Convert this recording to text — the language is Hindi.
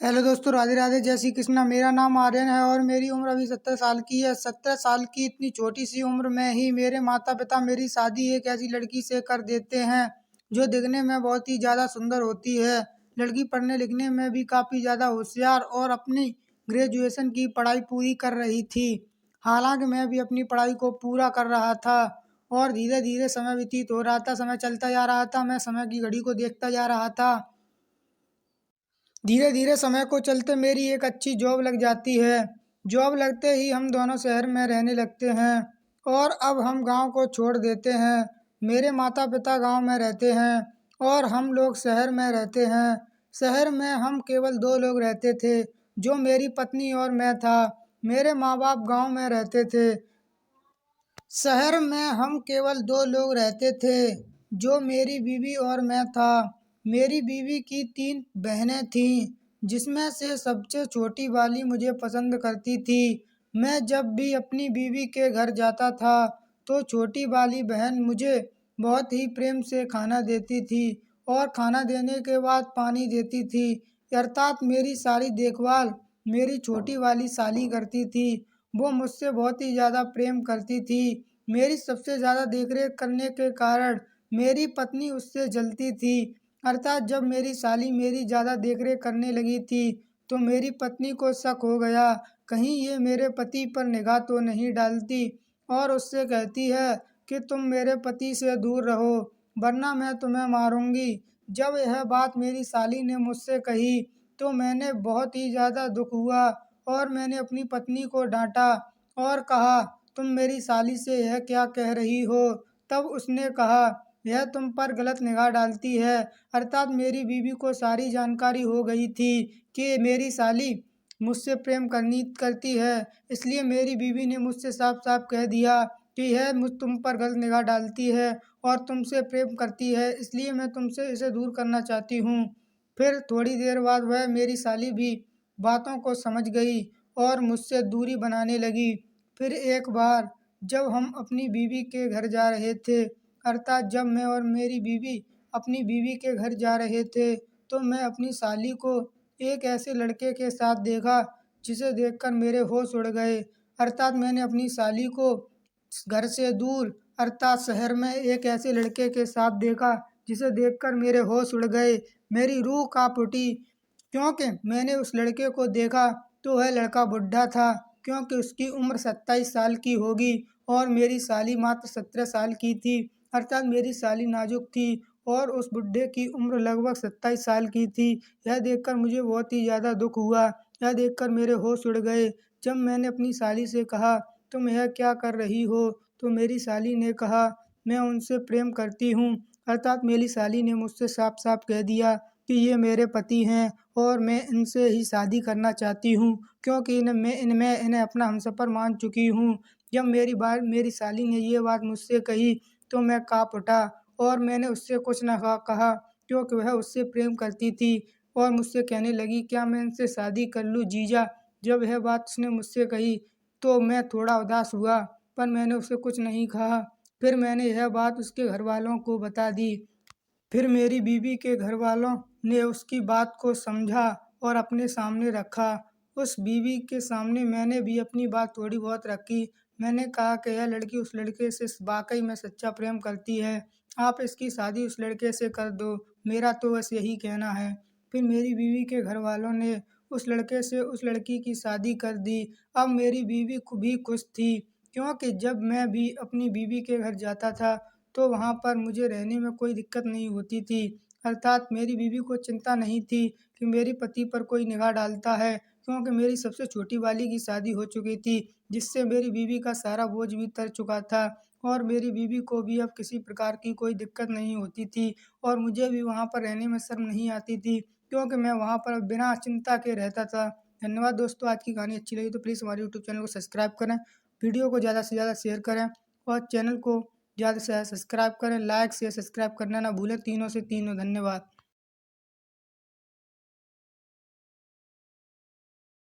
हेलो दोस्तों, राधे राधे, जय श्री कृष्णा। मेरा नाम आर्यन है और मेरी उम्र अभी 17 साल की है। 17 साल की इतनी छोटी सी उम्र में ही मेरे माता पिता मेरी शादी एक ऐसी लड़की से कर देते हैं जो दिखने में बहुत ही ज़्यादा सुंदर होती है। लड़की पढ़ने लिखने में भी काफ़ी ज़्यादा होशियार और अपनी ग्रेजुएशन की पढ़ाई पूरी कर रही थी। हालांकि मैं भी अपनी पढ़ाई को पूरा कर रहा था और धीरे धीरे समय व्यतीत हो रहा था। समय चलता जा रहा था, मैं समय की घड़ी को देखता जा रहा था। धीरे धीरे समय को चलते मेरी एक अच्छी जॉब लग जाती है। जॉब लगते ही हम दोनों शहर में रहने लगते हैं और अब हम गांव को छोड़ देते हैं। मेरे माता पिता गांव में रहते हैं और हम लोग शहर में रहते हैं। शहर में हम केवल दो लोग रहते थे, जो मेरी पत्नी और मैं था। मेरे माँ बाप गांव में रहते थे। शहर में हम केवल दो लोग रहते थे, जो मेरी बीवी और मैं था। मेरी बीवी की तीन बहनें थीं, जिसमें से सबसे छोटी वाली मुझे पसंद करती थी। मैं जब भी अपनी बीवी के घर जाता था तो छोटी वाली बहन मुझे बहुत ही प्रेम से खाना देती थी और खाना देने के बाद पानी देती थी। अर्थात मेरी सारी देखभाल मेरी छोटी वाली साली करती थी। वो मुझसे बहुत ही ज़्यादा प्रेम करती थी। मेरी सबसे ज़्यादा देखरेख करने के कारण मेरी पत्नी उससे जलती थी। अर्थात जब मेरी साली मेरी ज़्यादा देखरेख करने लगी थी तो मेरी पत्नी को शक हो गया, कहीं ये मेरे पति पर निगाह तो नहीं डालती, और उससे कहती है कि तुम मेरे पति से दूर रहो वरना मैं तुम्हें मारूंगी। जब यह बात मेरी साली ने मुझसे कही तो मैंने बहुत ही ज़्यादा दुख हुआ और मैंने अपनी पत्नी को डांटा और कहा, तुम मेरी साली से यह क्या कह रही हो? तब उसने कहा, यह तुम पर गलत निगाह डालती है। अर्थात मेरी बीवी को सारी जानकारी हो गई थी कि मेरी साली मुझसे प्रेम करनी करती है। इसलिए मेरी बीवी ने मुझसे साफ साफ कह दिया कि यह मुझ तुम पर गलत निगाह डालती है और तुमसे प्रेम करती है, इसलिए मैं तुमसे इसे दूर करना चाहती हूँ। फिर थोड़ी देर बाद वह मेरी साली भी बातों को समझ गई और मुझसे दूरी बनाने लगी। फिर एक बार जब हम अपनी बीवी के घर जा रहे थे, अर्थात जब मैं और मेरी बीवी अपनी बीवी के घर जा रहे थे, तो मैं अपनी साली को एक ऐसे लड़के के साथ देखा जिसे देखकर मेरे होश उड़ गए। अर्थात मैंने अपनी साली को घर से दूर अर्थात शहर में एक ऐसे लड़के के साथ देखा जिसे देखकर मेरे होश उड़ गए। मेरी रूह कांप उठी क्योंकि मैंने उस लड़के को देखा तो वह लड़का बुढ़ा था, क्योंकि उसकी उम्र 27 साल की होगी और मेरी साली मात्र 17 साल की थी। अर्थात मेरी साली नाजुक थी और उस बुढ़े की उम्र लगभग 27 साल की थी। यह देखकर मुझे बहुत ही ज़्यादा दुख हुआ। यह देखकर मेरे होश उड़ गए। जब मैंने अपनी साली से कहा, तुम यह क्या कर रही हो? तो मेरी साली ने कहा, मैं उनसे प्रेम करती हूँ। अर्थात मेरी साली ने मुझसे साफ साफ कह दिया कि ये मेरे पति हैं और मैं इनसे ही शादी करना चाहती हूँ, क्योंकि इनमें इन्हें अपना हमसफ़र मान चुकी हूँ। जब मेरी साली ने ये बात मुझसे कही तो मैं काँप उठा और मैंने उससे कुछ न कहा, क्योंकि वह उससे प्रेम करती थी और मुझसे कहने लगी, क्या मैं इनसे शादी कर लूँ जीजा? जब यह बात उसने मुझसे कही तो मैं थोड़ा उदास हुआ, पर मैंने उसे कुछ नहीं कहा। फिर मैंने यह बात उसके घरवालों को बता दी। फिर मेरी बीवी के घरवालों ने उसकी बात को समझा और अपने सामने रखा। उस बीवी के सामने मैंने भी अपनी बात थोड़ी बहुत रखी। मैंने कहा कि यह लड़की उस लड़के से वाक़ई में सच्चा प्रेम करती है। आप इसकी शादी उस लड़के से कर दो, मेरा तो बस यही कहना है। फिर मेरी बीवी के घरवालों ने उस लड़के से उस लड़की की शादी कर दी। अब मेरी बीवी भी खुश थी, क्योंकि जब मैं भी अपनी बीवी के घर जाता था तो वहाँ पर मुझे रहने में कोई दिक्कत नहीं होती थी। अर्थात मेरी बीवी को चिंता नहीं थी कि मेरे पति पर कोई निगाह डालता है, क्योंकि मेरी सबसे छोटी वाली की शादी हो चुकी थी, जिससे मेरी बीवी का सारा बोझ भी उतर चुका था और मेरी बीवी को भी अब किसी प्रकार की कोई दिक्कत नहीं होती थी और मुझे भी वहाँ पर रहने में शर्म नहीं आती थी, क्योंकि मैं वहाँ पर बिना चिंता के रहता था। धन्यवाद दोस्तों, आज की कहानी अच्छी लगी तो प्लीज़ हमारे यूट्यूब चैनल को सब्सक्राइब करें, वीडियो को ज़्यादा से ज़्यादा शेयर करें और चैनल को ज़्यादा से ज़्यादा सब्सक्राइब करें। लाइक शेयर सब्सक्राइब करना ना भूलें, तीनों से तीनों। धन्यवाद।